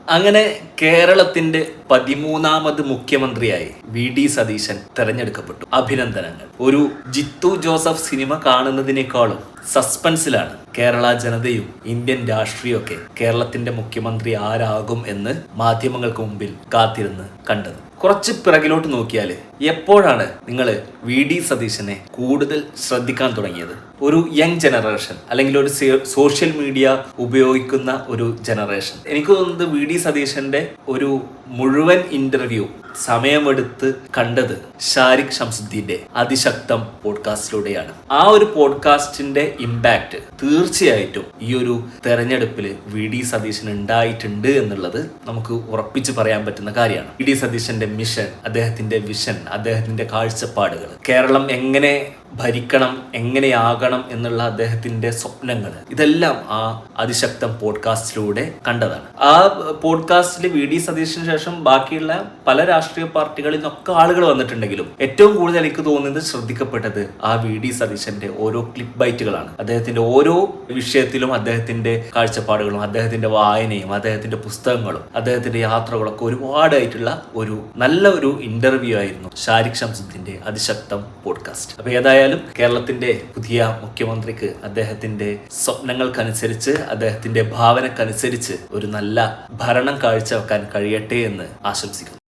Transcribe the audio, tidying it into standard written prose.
അങ്ങനെ കേരളത്തിന്റെ 13ാമത് മുഖ്യമന്ത്രിയായി വി.ഡി. സതീശൻ തെരഞ്ഞെടുക്കപ്പെട്ടു. അഭിനന്ദനങ്ങൾ. ഒരു ജിത്തു ജോസഫ് സിനിമ കാണുന്നതിനേക്കാളും സസ്പെൻസിലാണ് കേരള ജനതയും ഇന്ത്യൻ രാഷ്ട്രീയമൊക്കെ കേരളത്തിന്റെ മുഖ്യമന്ത്രി ആരാകും എന്ന് മാധ്യമങ്ങൾക്ക് മുമ്പിൽ കാത്തിരുന്ന് കണ്ടത്. കുറച്ച് പിറകിലോട്ട് നോക്കിയാൽ എപ്പോഴാണ് നിങ്ങൾ വി.ഡി. സതീശനെ കൂടുതൽ ശ്രദ്ധിക്കാൻ തുടങ്ങിയത്? ഒരു യങ് ജനറേഷൻ അല്ലെങ്കിൽ ഒരു സോഷ്യൽ മീഡിയ ഉപയോഗിക്കുന്ന ഒരു ജനറേഷൻ. എനിക്ക് തോന്നുന്നത് വി.ഡി. സതീശന്റെ ഒരു മുഴുവൻ ഇന്റർവ്യൂ സമയമെടുത്ത് കണ്ടത് ഷാരിഖ് ഷംസുദ്ദീന്റെ അതിശക്തം പോഡ്കാസ്റ്റിലൂടെയാണ്. ആ ഒരു പോഡ്കാസ്റ്റിന്റെ ഇമ്പാക്ട് തീർച്ചയായിട്ടും ഈ ഒരു തെരഞ്ഞെടുപ്പിൽ വി.ഡി. സതീശൻ ഉണ്ടായിട്ടുണ്ട് എന്നുള്ളത് നമുക്ക് ഉറപ്പിച്ച് പറയാൻ പറ്റുന്ന കാര്യമാണ്. വി.ഡി. സതീശന്റെ മിഷൻ, അദ്ദേഹത്തിന്റെ വിഷൻ, അദ്ദേഹത്തിന്റെ കാഴ്ചപ്പാടുകൾ, കേരളം എങ്ങനെ ഭരിക്കണം, എങ്ങനെയാകണം എന്നുള്ള അദ്ദേഹത്തിന്റെ സ്വപ്നങ്ങൾ, ഇതെല്ലാം ആ അതിശക്തം പോഡ്കാസ്റ്റിലൂടെ കണ്ടതാണ്. ആ പോഡ്കാസ്റ്റിൽ വി.ഡി. സതീശന് ശേഷം ബാക്കിയുള്ള പല രാഷ്ട്രീയ പാർട്ടികളിൽ നിന്നൊക്കെ ആളുകൾ വന്നിട്ടുണ്ടെങ്കിലും ഏറ്റവും കൂടുതൽ എനിക്ക് തോന്നുന്നത് ശ്രദ്ധിക്കപ്പെട്ടത് ആ വി.ഡി. സതീശന്റെ ഓരോ ക്ലിപ്പ് ബൈറ്റുകളാണ്. അദ്ദേഹത്തിന്റെ ഓരോ വിഷയത്തിലും അദ്ദേഹത്തിന്റെ കാഴ്ചപ്പാടുകളും അദ്ദേഹത്തിന്റെ വായനയും അദ്ദേഹത്തിന്റെ പുസ്തകങ്ങളും അദ്ദേഹത്തിന്റെ യാത്രകളൊക്കെ ഒരുപാടായിട്ടുള്ള ഒരു നല്ല ഒരു ഇന്റർവ്യൂ ആയിരുന്നു ഷാരിഖ് ഷംസുദ്ദീന്റെ അതിശക്തം പോഡ്കാസ്റ്റ്. അപ്പൊ ഏതായാലും കേരളത്തിന്റെ പുതിയ മുഖ്യമന്ത്രിക്ക് അദ്ദേഹത്തിന്റെ സ്വപ്നങ്ങൾക്കനുസരിച്ച്, അദ്ദേഹത്തിന്റെ ഭാവനക്കനുസരിച്ച് ഒരു നല്ല ഭരണം കാഴ്ചവെക്കാൻ കഴിയട്ടെ എന്ന് ആശംസിക്കുന്നു.